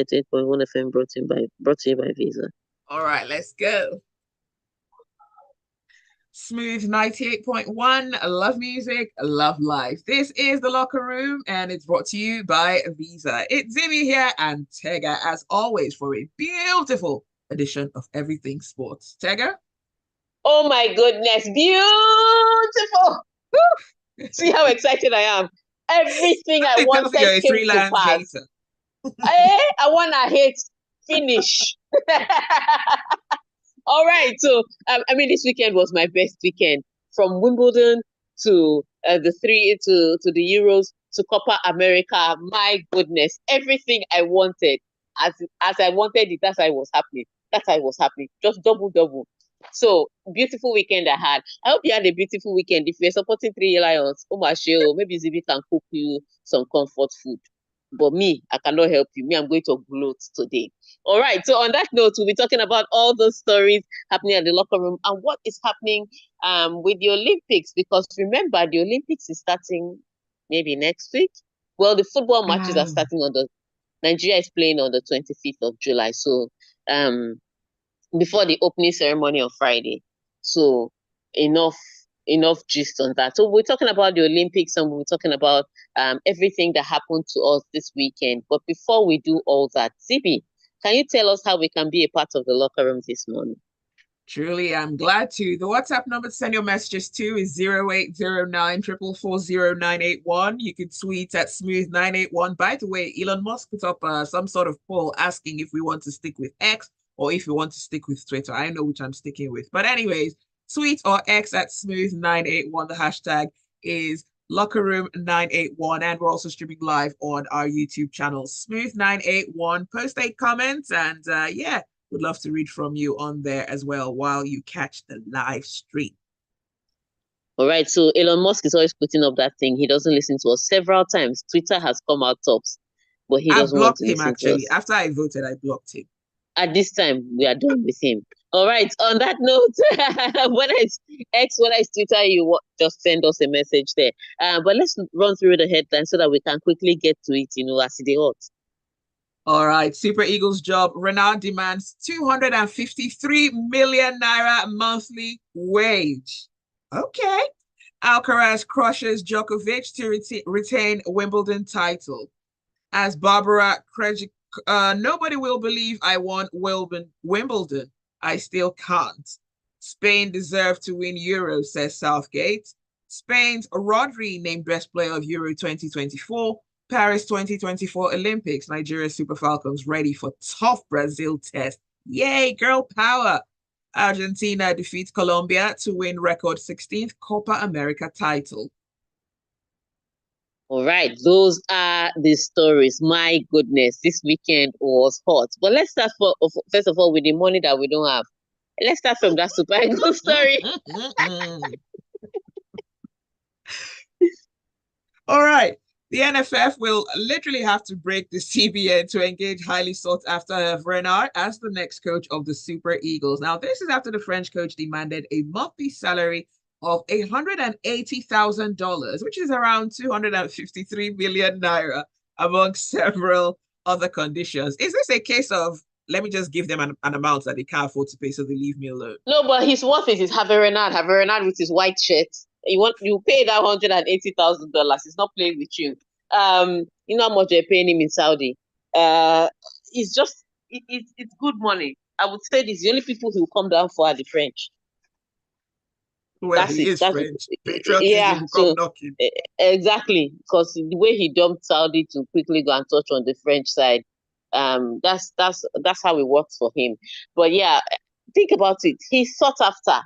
98.1 FM brought to you by Visa. All right, let's go. Smooth 98.1. Love music, love life. This is The Locker Room, and it's brought to you by Visa. It's Zibby here and Tega, as always, for a beautiful edition of Everything Sports. Tega? Oh my goodness, beautiful! See how excited I am. Everything I wanted You're a came to three-land pass. hater. I want to hate finish. All right. So, this weekend was my best weekend, from Wimbledon to to the Euros to Copa America. My goodness, everything I wanted, as I wanted it, that's how it was happening. That's how it was happening. Just double, double. So, beautiful weekend I had. I hope you had a beautiful weekend. If you're supporting Three Lions, oh my show, maybe Zibby can cook you some comfort food. But me, I cannot help you. Me, I'm going to gloat today. All right. So on that note, we'll be talking about all those stories happening at the locker room and what is happening with the Olympics. Because remember, the Olympics is starting maybe next week. Well, the football matches are starting Nigeria is playing on the 25th of July. So before the opening ceremony on Friday. So enough gist on that. So we're talking about the Olympics and we're talking about everything that happened to us this weekend. But before we do all that, Zibby, can you tell us how we can be a part of the locker room this morning? Truly, I'm glad to. The WhatsApp number to send your messages to is 0809 4440981. You can tweet at smooth981. By the way, Elon Musk put up some sort of poll asking if we want to stick with X or if we want to stick with Twitter. I know which I'm sticking with. But anyways, tweet or X at smooth981. The hashtag is lockerroom981. And we're also streaming live on our YouTube channel, smooth981. Post a comment and yeah. Would love to read from you on there as well while you catch the live stream. All right. So Elon Musk is always putting up that thing. He doesn't listen to us. Several times Twitter has come out tops, but he doesn't want to listen to us. After I voted, I blocked him. At this time, we are done with him. All right. On that note, whether it's X, whether it's Twitter, just send us a message there. But let's run through the headlines so that we can quickly get to it, as it hot. All right, Super Eagles job. Renard demands 253 million naira monthly wage. Okay. Alcaraz crushes Djokovic to retain Wimbledon title. As Barbara Krejcik, nobody will believe I won Wimbledon. I still can't. Spain deserve to win Euro, says Southgate. Spain's Rodri named best player of Euro 2024. Paris 2024 Olympics, Nigeria Super Falcons ready for tough Brazil test. Yay, girl power. Argentina defeats Colombia to win record 16th Copa America title. All right, those are the stories. My goodness, this weekend was hot. But let's start first of all with the money that we don't have. Let's start from that Super Eagles story. All right. The NFF will literally have to break the CBN to engage highly sought after Renard as the next coach of the Super Eagles. Now, this is after the French coach demanded a monthly salary of $180,000, which is around 253 million naira, among several other conditions. Is this a case of, let me just give them an amount that they can't afford to pay, so they leave me alone? No, but his worth is Have Renard with his white shirt. You pay that $180,000. He's not playing with you. You know how much they're paying him in Saudi. It's just it's good money. I would say this: the only people who come down for are the French. Well, that's he it. Is that's French. Yeah, so exactly, because the way he dumped Saudi to quickly go and touch on the French side, that's how it works for him. But yeah, think about it. He's sought after.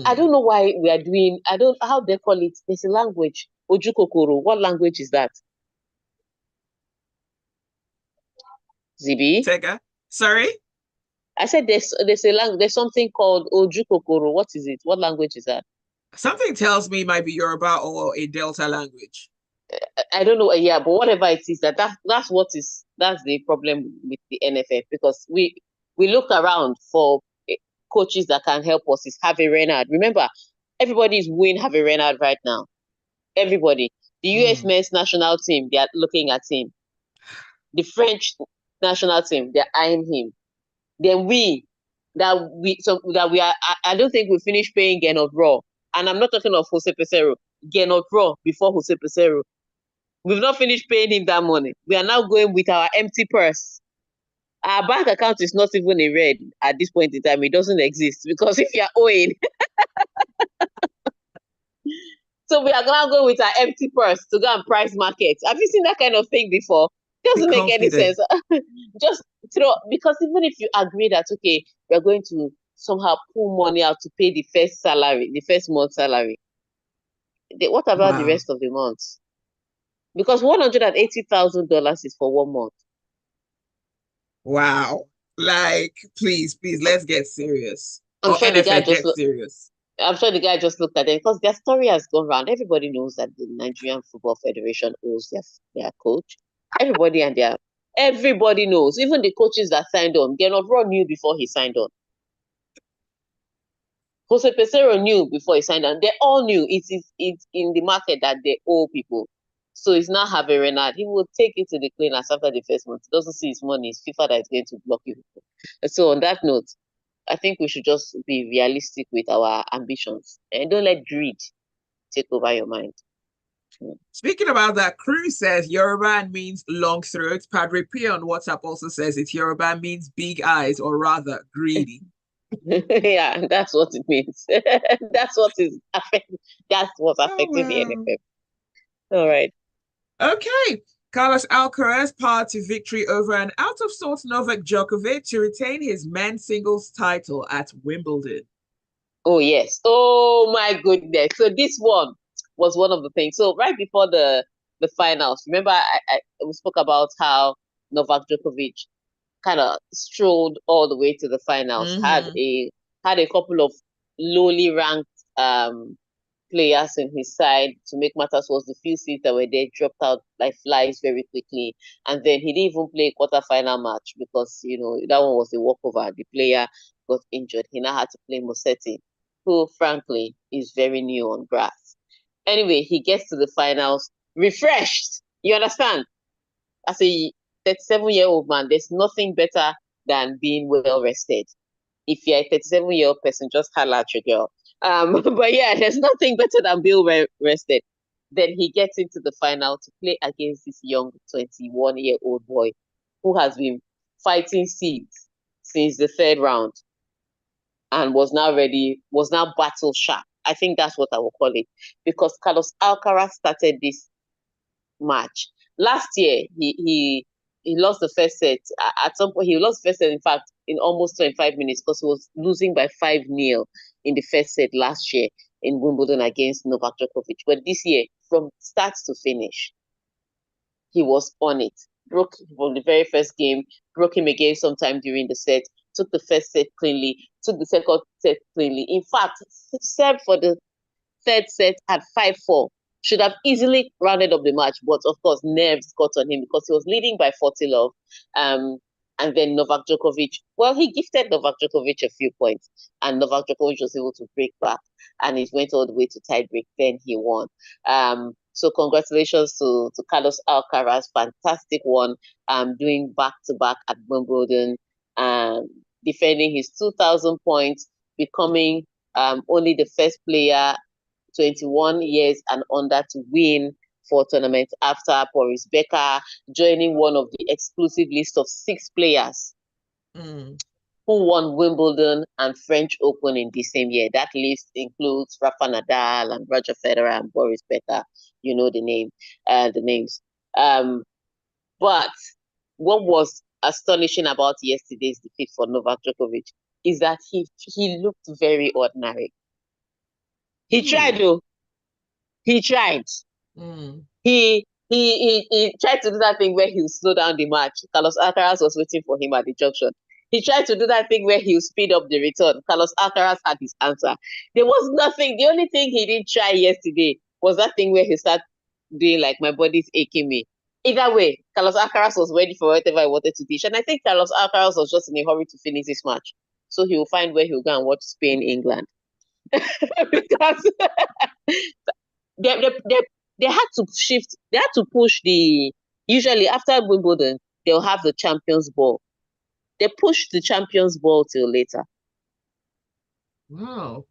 I don't know why we are doing. How they call it. There's a language. Ojukokoro. What language is that? Zibby? Tega? Sorry? I said there's a language. There's something called Ojukokoro. What is it? What language is that? Something tells me it might be Yoruba or a Delta language. I don't know. Yeah, but whatever it is, that's the problem with the NFF, because we look around for coaches that can help us. Is Javi Renard. Remember, everybody is wooing Javi Renard right now. Everybody. The US men's national team, they are looking at him. The French national team. They're eyeing him. Then that we are. I don't think we finished paying Gernot Raw, and I'm not talking of Jose Pesero. Gernot Raw before Jose Pesero. We've not finished paying him that money. We are now going with our empty purse. Our bank account is not even in red at this point in time. It doesn't exist because if you're owing, so we are now going with our empty purse to go and price market. Have you seen that kind of thing before? It Be doesn't make any confident. sense. Just throw, because even if you agree that okay, we're going to somehow pull money out to pay the first salary, the first month salary, what about the Wow. rest of the months? Because $180,000 is for 1 month. Wow. Like, please, let's get serious. I'm Or sure the guy NFL, just get looked. serious. I'm sure the guy just looked at them because their story has gone around. Everybody knows that the Nigerian Football Federation owes their coach. Everybody and their everybody knows. Even the coaches that signed on, Gernot Rohr knew before he signed on. Jose Pesero knew before he signed on. They all knew it's in the market that they owe people. So it's not Javier Renard. He will take it to the cleaners after the first month. He doesn't see his money. It's FIFA that is going to block you. So on that note, I think we should just be realistic with our ambitions and don't let greed take over your mind. Speaking about that, Cruz says Yoruba means long throat. Padre P on WhatsApp also says it's Yoruba means big eyes, or rather greedy. Yeah, that's what it means. That's what is affecting. That's what's Oh, affecting the wow. NFF. All right. Okay. Carlos Alcaraz powered to victory over an out of sorts Novak Djokovic to retain his men's singles title at Wimbledon. Oh yes. Oh my goodness. So this one was one of the things. So right before the finals, remember we spoke about how Novak Djokovic kind of strolled all the way to the finals, Mm-hmm. had a couple of lowly ranked players in his side. To make matters worse, the few seats that were there dropped out like flies very quickly. And then he didn't even play a quarterfinal match because, that one was a walkover. The player got injured. He now had to play Musetti, who, frankly, is very new on grass. Anyway, he gets to the finals refreshed. You understand? As a 37-year-old man, there's nothing better than being well rested. If you're a 37-year-old person, just holla at your girl. But yeah, there's nothing better than being rested. Then he gets into the final to play against this young 21-year-old boy who has been fighting seeds since the third round and was now battle sharp. I think that's what I will call it. Because Carlos Alcaraz started this match. Last year, he lost the first set. At some point, he lost the first set, in fact, in almost 25 minutes because he was losing by 5-0 in the first set last year in Wimbledon against Novak Djokovic. But this year, from start to finish, he was on it. Broke from the very first game, broke him again sometime during the set, took the first set cleanly, took the second set cleanly. In fact, served for the third set at 5-4. Should have easily rounded up the match, but of course, nerves got on him because he was leading by 40 love. And then Novak Djokovic, well, he gifted Novak Djokovic a few points, and Novak Djokovic was able to break back, and it went all the way to tiebreak. Then he won. So congratulations to Carlos Alcaraz, fantastic one. Doing back to back at Wimbledon, defending his 2,000 points, becoming only the first player 21 years and under to win for tournament after Boris Becker joining one of the exclusive list of 6 players who won Wimbledon and French Open in the same year. That list includes Rafa Nadal and Roger Federer and Boris Becker. You know the names. But what was astonishing about yesterday's defeat for Novak Djokovic is that he looked very ordinary. He tried though. He tried. Mm. He tried to do that thing where he'll slow down the match. Carlos Alcaraz was waiting for him at the junction. He tried to do that thing where he'll speed up the return. Carlos Alcaraz had his answer. There was nothing. The only thing he didn't try yesterday was that thing where he started doing like my body's aching me. Either way, Carlos Alcaraz was ready for whatever I wanted to teach. And I think Carlos Alcaraz was just in a hurry to finish this match. So he will find where he'll go and watch Spain, England. Because they, they, they, they had to shift, they had to push usually after Wimbledon, they'll have the Champions Ball. They pushed the Champions Ball till later. Wow.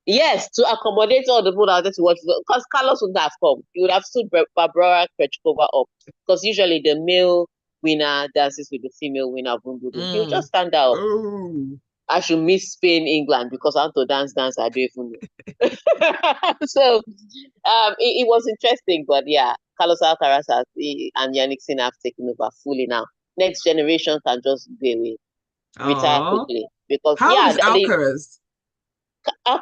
Yes, to accommodate all the people out there to watch, because Carlos wouldn't have come. He would have stood Barbara Krejcikova up, because usually the male winner dances with the female winner of Wimbledon. He'll just stand out. Oh. I should miss Spain, England, because I want to dance, I don't even know. So it was interesting, but yeah, Carlos Alcaraz and Yannick Sinner have taken over fully now. Next generation can just go away, retire quickly, because how old is Alcaraz?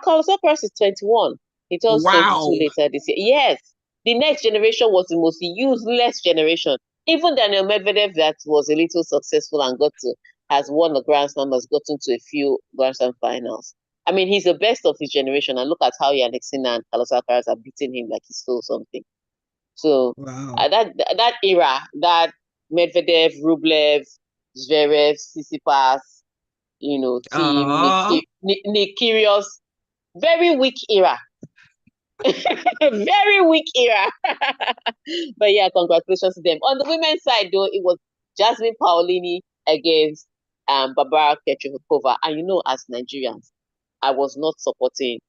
Carlos Alcaraz is 21. He turns 22 later this year. Yes, the next generation was the most useless generation. Even Daniel Medvedev, that was a little successful and has won the Grand Slam, has gotten to a few Grand Slam finals. I mean, he's the best of his generation, and look at how Yannick Sinner and Carlos Alcaraz are beating him like he stole something. So that era, that Medvedev, Rublev, Zverev, Tsitsipas, team Nick Kyrgios, very weak era. Very weak era. But yeah, congratulations to them. On the women's side, though, it was Jasmine Paolini against Barbara Krejcikova. And as Nigerians, I was not supporting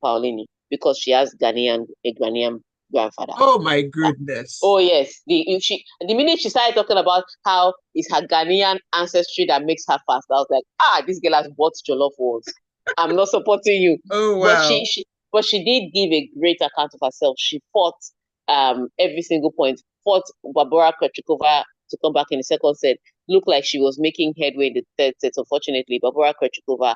Paolini because she has a Ghanaian grandfather. Oh my goodness. Oh yes. The minute she started talking about how it's her Ghanaian ancestry that makes her fast, I was like, this girl has bought jollof rolls. I'm not supporting you. Oh wow. But she did give a great account of herself. She fought every single point. Fought Barbara Krejcikova to come back in the second set. Looked like she was making headway in the third set. Unfortunately, Barbara Krejcikova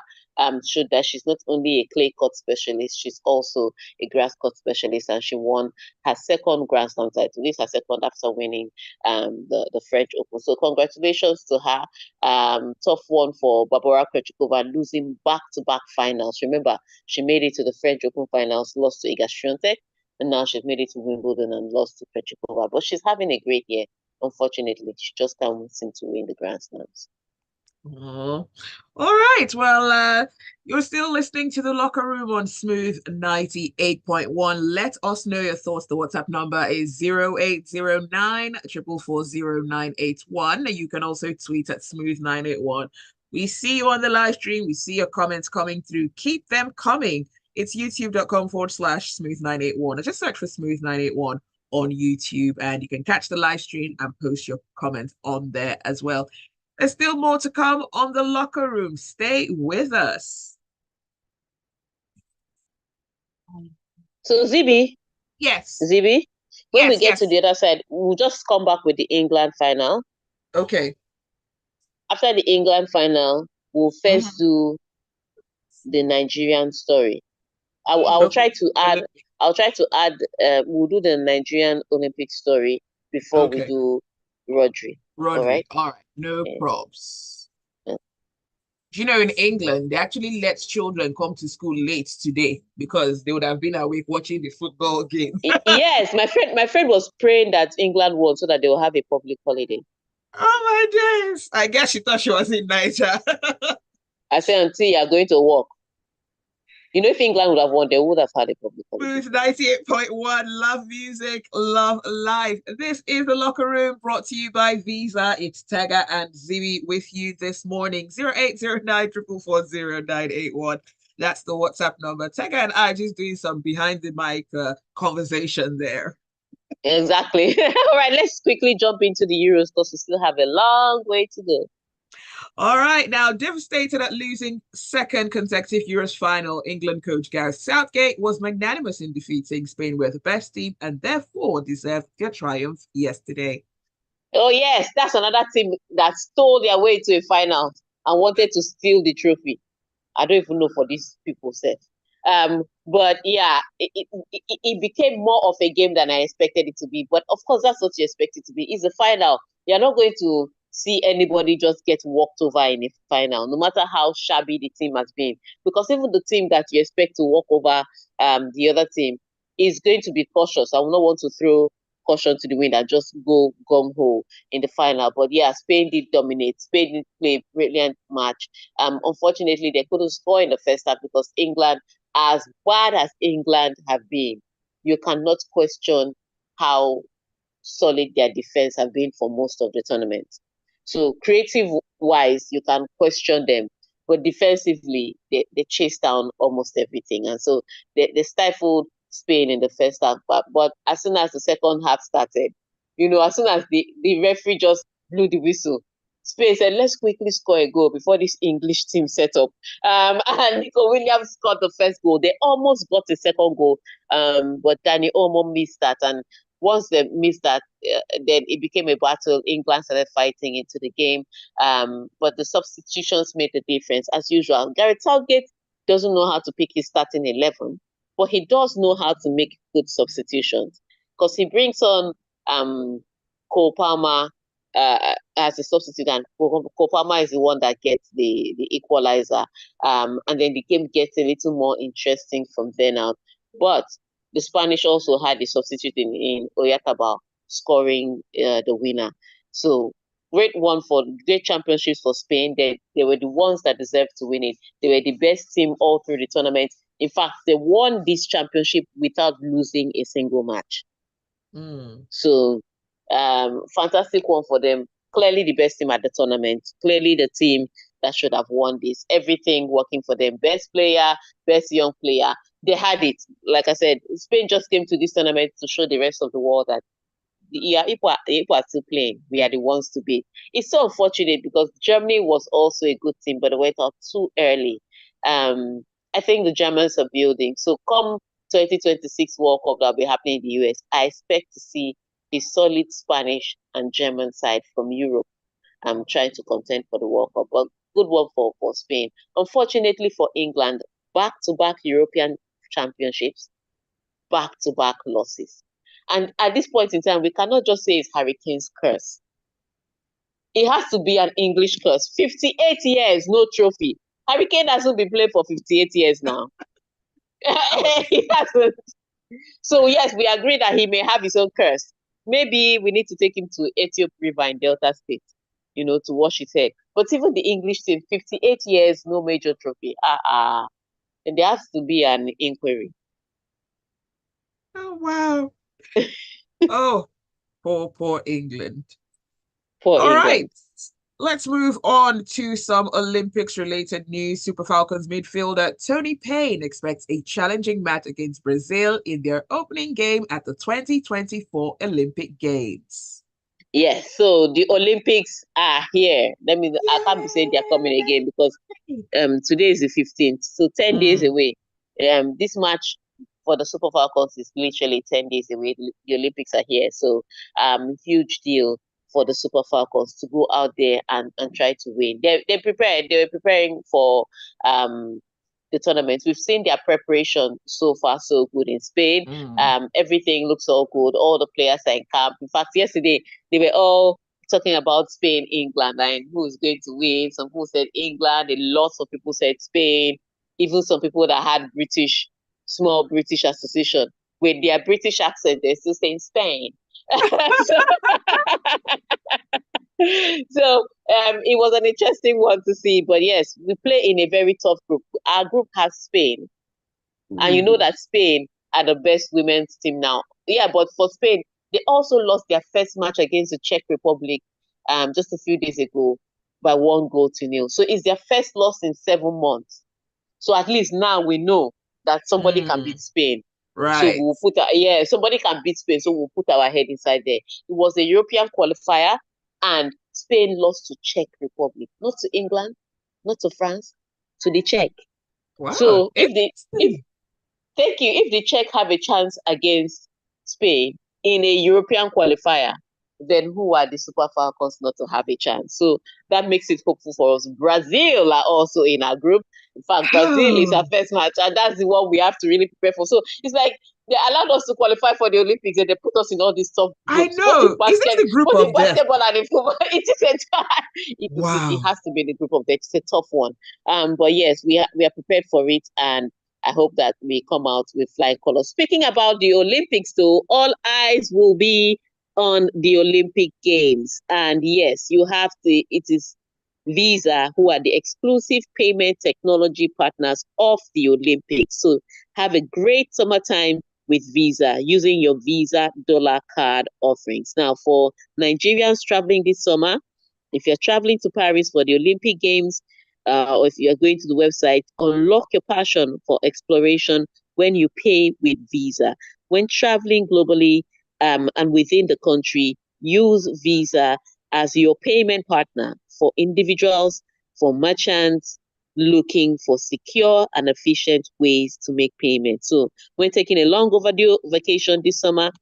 showed that she's not only a clay court specialist, she's also a grass court specialist, and she won her second Grand Slam title. This is her second after winning the French Open. So congratulations to her. Tough one for Barbara Krejcikova, losing back-to-back finals. Remember, she made it to the French Open finals, lost to Iga Swiatek, and now she's made it to Wimbledon and lost to Krejcikova. But she's having a great year. Unfortunately, she just can't seem to win the Grand Slams. Oh. All right. Well, you're still listening to The Locker Room on Smooth 98.1. Let us know your thoughts. The WhatsApp number is 0809 4440981. You can also tweet at Smooth981. We see you on the live stream. We see your comments coming through. Keep them coming. It's youtube.com/Smooth981. Just search for Smooth981 on YouTube, and you can catch the live stream and post your comments on there as well. There's still more to come on The Locker Room. Stay with us. So, Zibby. Yes. Zibby, when we get to the other side, we'll just come back with the England final. Okay. After the England final, we'll first do the Nigerian story. I'll try to add. We'll do the Nigerian Olympic story before we do Rodri. All right. No probs. Do you know, in England, they actually let children come to school late today because they would have been awake watching the football game. Yes, my friend was praying that England won so that they will have a public holiday. Oh my days! I guess she thought she was in Niger. I said, until you are going to work. If England would have won, they would have had a public holiday. Smooth 98.1, love music, love life. This is The Locker Room, brought to you by Visa. It's Tega and Zibby with you this morning. 0809 4440981. That's the WhatsApp number. Tega and I just doing some behind the mic conversation there. Exactly. All right, let's quickly jump into the Euros because we still have a long way to go. All right, now devastated at losing second consecutive Euros final, England coach Gareth Southgate was magnanimous in defeating Spain with the best team and therefore deserved their triumph yesterday. Oh yes, that's another team that stole their way to a final and wanted to steal the trophy. I don't even know for these people said. But yeah, it became more of a game than I expected it to be. But of course, that's what you expect it to be. It's a final. You're not going to see anybody just get walked over in a final, no matter how shabby the team has been. Because even the team that you expect to walk over the other team is going to be cautious. I will not want to throw caution to the wind and just go gung-ho in the final. But yeah, Spain did dominate. Spain did play a brilliant match. Unfortunately, they couldn't score in the first half because England, as bad as England have been, you cannot question how solid their defense have been for most of the tournament. So creative-wise, you can question them, but defensively, they chased down almost everything. And so they stifled Spain in the first half. But as soon as the second half started, as soon as the referee just blew the whistle, Spain said, let's quickly score a goal before this English team set up. And Nico Williams scored the first goal. They almost got the second goal, but Danny Olmo missed that. And once they missed that, then it became a battle. England started fighting into the game. But the substitutions made the difference. As usual, Gareth Southgate doesn't know how to pick his starting 11, but he does know how to make good substitutions because he brings on Cole Palmer as a substitute, and Cole Palmer is the one that gets the equalizer. And then the game gets a little more interesting from then out. But the Spanish also had a substitute in Oyarzabal scoring the winner. So great championships for Spain. They were the ones that deserved to win it. They were the best team all through the tournament. In fact, they won this championship without losing a single match. So fantastic one for them. Clearly the best team at the tournament. Clearly the team that should have won this. Everything working for them. Best player, best young player. They had it. Like I said, Spain just came to this tournament to show the rest of the world that if we're still playing, we are the ones to beat. It's so unfortunate because Germany was also a good team, but they went out too early. I think the Germans are building. So come 2026 World Cup that will be happening in the US, I expect to see a solid Spanish and German side from Europe trying to contend for the World Cup. But good work for Spain. Unfortunately for England, back-to-back European championships, back-to-back losses. And at this point in time, we cannot just say it's Hurricanes' curse. It has to be an English curse. 58 years, no trophy. Hurricane hasn't been playing for 58 years now. He hasn't. So yes, we agree that he may have his own curse. Maybe we need to take him to Ethiopia River in Delta State, to wash his head. But even the English team, 58 years, no major trophy. And there has to be an inquiry. Oh, wow. Oh, poor England. Poor England. Right. Let's move on to some Olympics-related news. Super Falcons midfielder Tony Payne expects a challenging match against Brazil in their opening game at the 2024 Olympic Games. Yes, so the Olympics are here. I can't be saying they're coming again because today is the 15th, so 10 days away. This match for the Super Falcons is literally 10 days away. The Olympics are here, so huge deal for the Super Falcons to go out there and try to win. They prepared. They were preparing for the tournament. We've seen their preparation so far so good in Spain. Everything looks all good. All the players are in camp. In fact, yesterday they were all talking about Spain, England, and who's going to win. Some people said England. Lots of people said Spain. Even some people that had small British association with their British accent, they're still saying Spain. So it was an interesting one to see. But yes, we play in a very tough group. Our group has Spain. And you know that Spain are the best women's team now. Yeah, but for Spain, they also lost their first match against the Czech Republic just a few days ago by 1-0. So it's their first loss in 7 months. So at least now we know that somebody can beat Spain. Right. So somebody can beat Spain. So we'll put our head inside there. It was a European qualifier, and Spain lost to Czech Republic, not to England, not to France, to the Czech. Wow. So if the Czech have a chance against Spain in a European qualifier, then who are the Super Falcons not to have a chance? So that makes it hopeful for us. Brazil are also in our group. In fact, Brazil is our first match, and that's the one we have to really prepare for. So it's like they allowed us to qualify for the Olympics, and they put us in all these tough groups. I know. Is this the group of death? Basketball and football. It has to be the group of death. It's a tough one. But yes, we are prepared for it, and I hope that we come out with flying colors. Speaking about the Olympics, though, all eyes will be on the Olympic Games. And yes, it is Visa who are the exclusive payment technology partners of the Olympics. So have a great summertime with Visa using your Visa dollar card offerings. Now, for Nigerians traveling this summer, if you're traveling to Paris for the Olympic Games, or if you're going to the website, unlock your passion for exploration when you pay with Visa. When traveling globally and within the country, use Visa as your payment partner for individuals, for merchants looking for secure and efficient ways to make payments. So when taking a long overdue vacation this summer,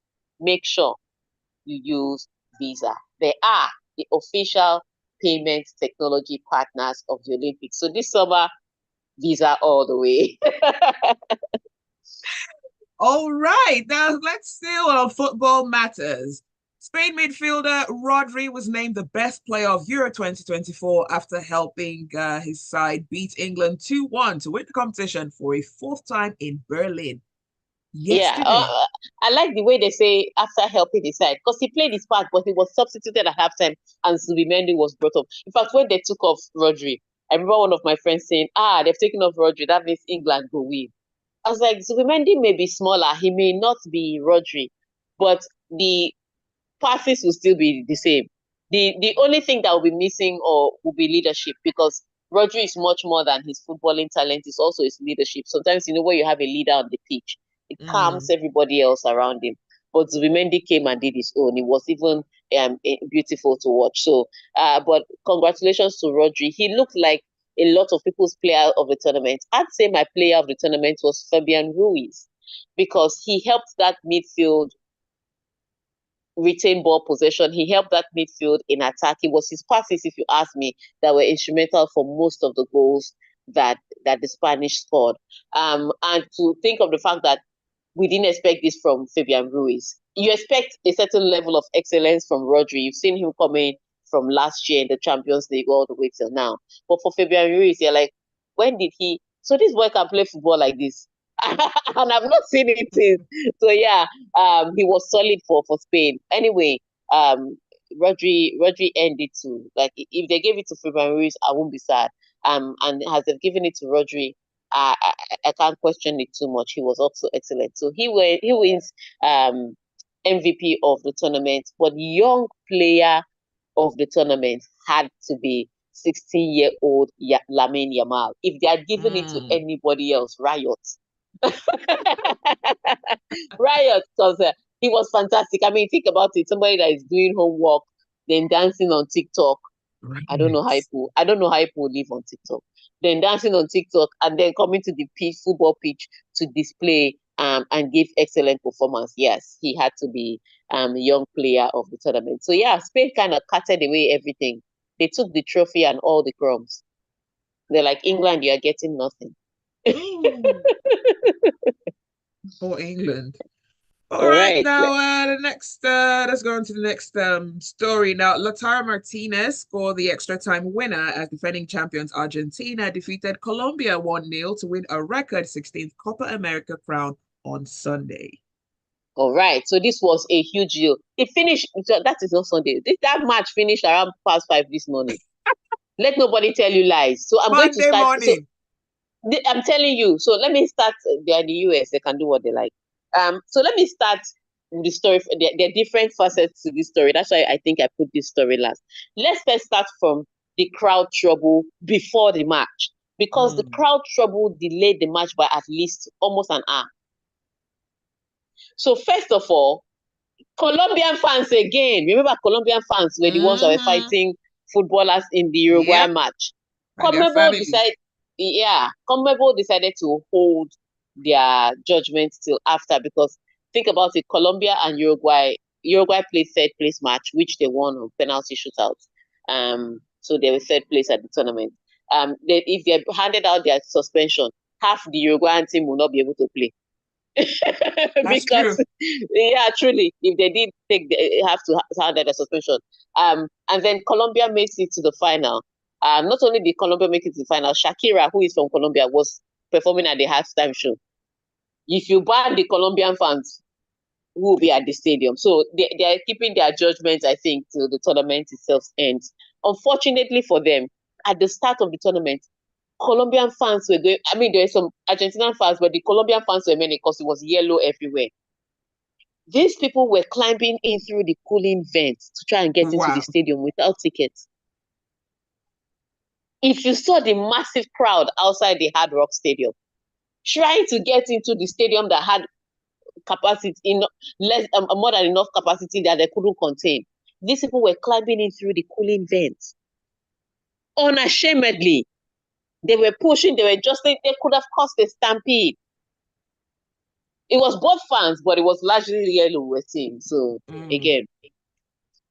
make sure you use Visa. They are the official payment technology partners of the Olympics. So this summer, Visa all the way. All right, now let's still on football matters. Spain midfielder Rodri was named the best player of Euro 2024 after helping his side beat England 2-1 to win the competition for a fourth time in Berlin Yeah, yesterday. I like the way they say after helping his side because he played his part, but he was substituted at halftime and Zubimendi was brought up. In fact, when they took off Rodri, I remember one of my friends saying, they've taken off Rodri. That means England go win. I was like, Zubimendi may be smaller. He may not be Rodri, but the passes will still be the same. The only thing that will be missing or will be leadership because Rodri is much more than his footballing talent. It's also his leadership. Sometimes when you have a leader on the pitch, it calms everybody else around him. But Zubimendi came and did his own. It was even beautiful to watch. So, but congratulations to Rodri. He looked like a lot of people's player of the tournament. I'd say my player of the tournament was Fabian Ruiz because he helped that midfield retain ball possession. He helped that midfield in attack. It was his passes, if you ask me, that were instrumental for most of the goals that the Spanish scored. And to think of the fact that we didn't expect this from Fabian Ruiz. You expect a certain level of excellence from Rodri. You've seen him coming from last year in the Champions League all the way till now. But for Fabian Ruiz, you're like, when did he? So this boy can play football like this. And I've not seen it since. So yeah, he was solid for Spain. Anyway, Rodri ended to like if they gave it to Fabian Ruiz, I won't be sad. And as they've given it to Rodri, I can't question it too much. He was also excellent. So he wins MVP of the tournament, but young player of the tournament had to be 16-year-old Lamine Yamal. If they had given it to anybody else, riot. Riot, because he was fantastic. I mean, think about it. Somebody that is doing homework, then dancing on TikTok. Right. I don't know how people live on TikTok. Then dancing on TikTok and then coming to the football pitch to display and give excellent performance. Yes, he had to be a young player of the tournament. So yeah, Spain kind of cutted away everything. They took the trophy and all the crumbs. They're like, England, you are getting nothing. For England. All All right, right. now the next let's go on to the next story. Now, Lautaro Martinez scored the extra time winner as defending champions Argentina defeated Colombia 1-0 to win a record 16th Copa America crown on Sunday. All right. So this was a huge deal. It finished. That is not Sunday. That match finished around past 5 this morning. Let nobody tell you lies. So I'm going to Monday start. morning. So I'm telling you. So let me start. They're in the US. They can do what they like. So let me start the story. There are different facets to this story. That's why I think I put this story last. Let's first start from the crowd trouble before the match, because the crowd trouble delayed the match by at least almost an hour. So first of all, Colombian fans again. Remember, Colombian fans were the ones that were fighting footballers in the Uruguay match. And their families. CONMEBOL decided to hold their judgment till after, because think about it, Colombia and Uruguay played third place match, which they won on penalty shootouts. So they were third place at the tournament. If they handed out their suspension, half the Uruguayan team will not be able to play. Because true. Yeah, truly, if they did have to hand out a suspension. And then Colombia makes it to the final. Not only did Colombia make it to the final, Shakira, who is from Colombia, was performing at the halftime show. If you ban the Colombian fans, who will be at the stadium? So they are keeping their judgment, I think, till the tournament itself ends. Unfortunately for them, at the start of the tournament, Colombian fans were going. I mean, there were some Argentinian fans, but the Colombian fans were many because it was yellow everywhere. These people were climbing in through the cooling vents to try and get into the Wow. stadium without tickets. If you saw the massive crowd outside the Hard Rock Stadium, trying to get into the stadium that had capacity in less more than enough capacity that they couldn't contain, these people were climbing in through the cooling vents unashamedly. They were pushing, they were just, they could have caused a stampede. It was both fans, but it was largely yellow we're seeing. So again,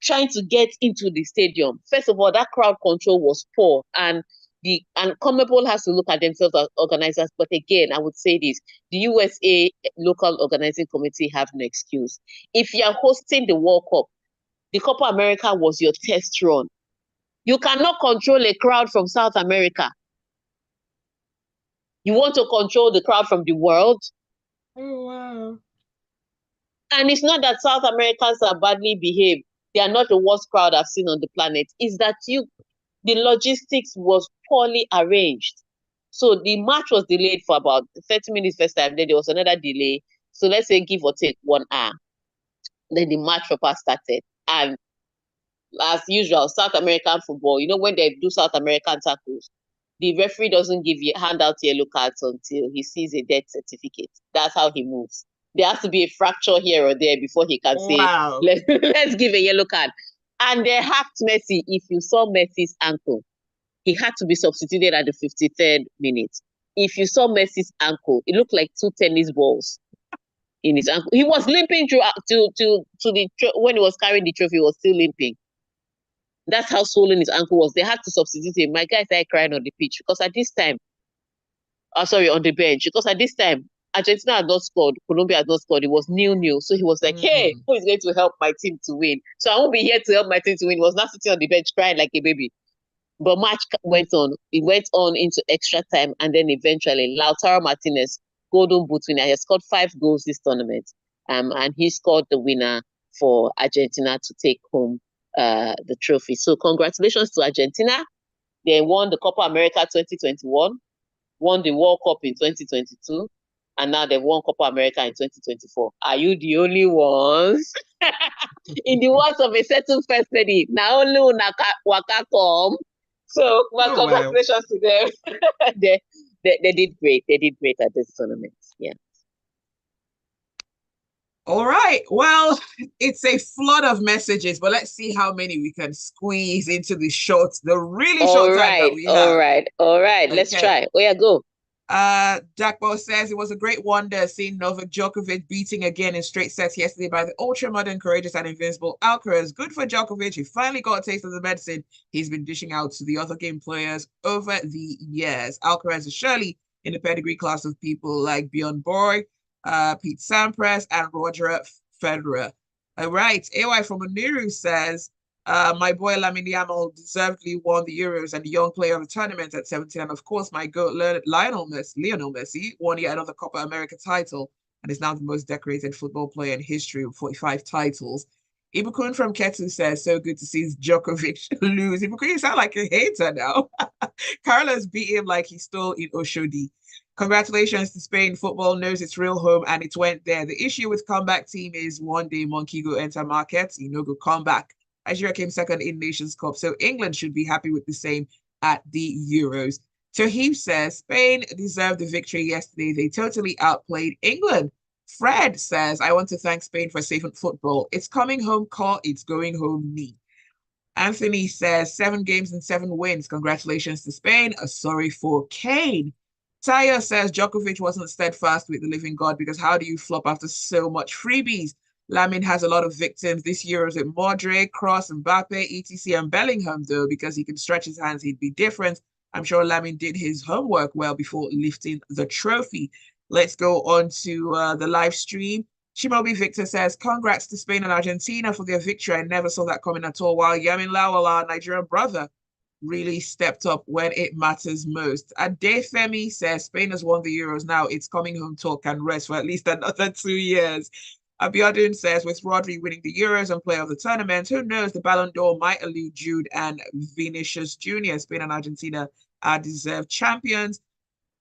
trying to get into the stadium. First of all, that crowd control was poor, and CONMEBOL has to look at themselves as organizers. But again, I would say this: the USA local organizing committee have no excuse. If you are hosting the World Cup, the Copa America was your test run. You cannot control a crowd from South America. You want to control the crowd from the world? Oh, wow. And it's not that South Americans are badly behaved. They are not the worst crowd I've seen on the planet. It's that the logistics was poorly arranged. So the match was delayed for about 30 minutes first time. Then there was another delay. So let's say give or take 1 hour. Then the match proper started. And as usual, South American football, when they do South American tackles, the referee doesn't hand out yellow cards until he sees a death certificate. That's how he moves. There has to be a fracture here or there before he can say, Wow. let's give a yellow card. And they hacked Messi. If you saw Messi's ankle, he had to be substituted at the 53rd minute. If you saw Messi's ankle, it looked like 2 tennis balls in his ankle. He was limping through when he was carrying the trophy, he was still limping. That's how swollen his ankle was. They had to substitute him. My guy started crying on the pitch because at this time, on the bench, because at this time, Argentina had not scored, Colombia had not scored. It was 0-0. So he was like, hey, who is going to help my team to win? So I won't be here to help my team to win. He was not sitting on the bench crying like a baby. But match went on. It went on into extra time. And then eventually, Lautaro Martinez, golden boot winner, he has scored 5 goals this tournament. And he scored the winner for Argentina to take home the trophy. So congratulations to Argentina. They won the Copa America 2021, won the World Cup in 2022, and now they've won Copa America in 2024. Are you the only ones? In the words of a certain first lady, now only waka come. So congratulations to them. they did great. They did great at this tournament. Yeah. All right. Well, it's a flood of messages, but let's see how many we can squeeze into the really short time that we have. All right. Okay. Let's try. Oh, yeah, go. Jackbo says it was a great wonder seeing Novak Djokovic beating again in straight sets yesterday by the ultra-modern, courageous, and invincible Alcaraz. Good for Djokovic. He finally got a taste of the medicine he's been dishing out to the other game players over the years. Alcaraz is surely in the pedigree class of people like Bjorn Borg, Pete Sampras, and Roger Federer. All right. AY from Oniru says, my boy Lamine Yamal deservedly won the Euros and the young player of the tournament at 17. And of course, my goat Lionel Messi won yet another Copa America title and is now the most decorated football player in history with 45 titles. Ibukun from Ketu says, so good to see Djokovic lose. Ibukun, you sound like a hater now. Carlos beat him like he stole in Oshodi. Congratulations to Spain. Football knows its real home and it went there. The issue with comeback team is one day Monkey go enter market, go come back. Nigeria came second in Nations Cup, so England should be happy with the same at the Euros. Toheem says Spain deserved the victory yesterday. They totally outplayed England. Fred says, I want to thank Spain for saving football. It's coming home call, it's going home knee. Anthony says 7 games and 7 wins. Congratulations to Spain. Sorry for Kane. Tayo says Djokovic wasn't steadfast with the living God because how do you flop after so much freebies? Lamine has a lot of victims this year with Modric, Kroos, Mbappe, etc. and Bellingham, though, because he can stretch his hands, he'd be different. I'm sure Lamine did his homework well before lifting the trophy. Let's go on to the live stream. Shimobi Victor says, congrats to Spain and Argentina for their victory. I never saw that coming at all. While Yamin Lawal, our Nigerian brother, really stepped up when it matters most. Adefemi says, Spain has won the Euros. Now it's coming home talk and rest for at least another 2 years. Abiodun says, with Rodri winning the Euros and player of the tournament, who knows, the Ballon d'Or might elude Jude and Vinicius Jr. Spain and Argentina are deserved champions.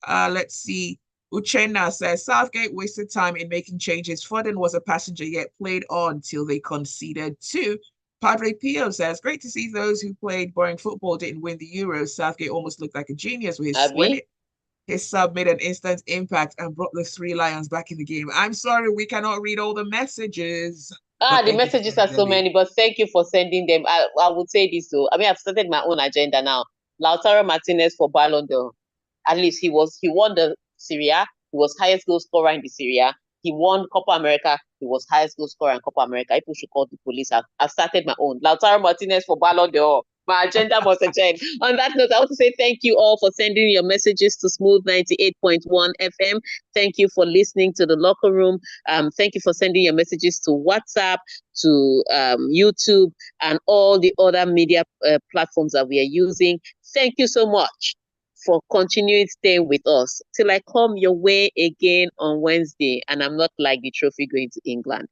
Let's see. Uchenna says Southgate wasted time in making changes. Foden was a passenger yet played on till they conceded two. Padre Pio says, great to see those who played boring football didn't win the Euros. Southgate almost looked like a genius with Abby? his sub made an instant impact and brought the Three Lions back in the game. I'm sorry we cannot read all the messages, but The thank you for messages are sending so them in. many, but thank you for sending them. I would say this though. I mean, I've started my own agenda now. Lautaro Martinez for Ballon d'Or. At least he won the Syria. He was highest goal scorer in the Syria. He won Copa America. He was highest goal scorer in Copa America. People should call the police. I've started my own. Lautaro Martinez for Ballon d'Or. My agenda must change. On that note, I want to say thank you all for sending your messages to Smooth 98.1 FM. Thank you for listening to the locker room. Thank you for sending your messages to WhatsApp, to YouTube, and all the other media platforms that we are using. Thank you so much for continuing staying with us till I come your way again on Wednesday, and I'm not like the trophy going to England.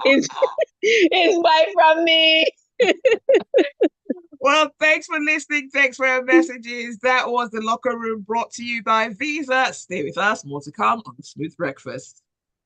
It's bye from me. Well, thanks for listening. Thanks for your messages. That was the locker room brought to you by Visa. Stay with us. More to come on the Smooth Breakfast.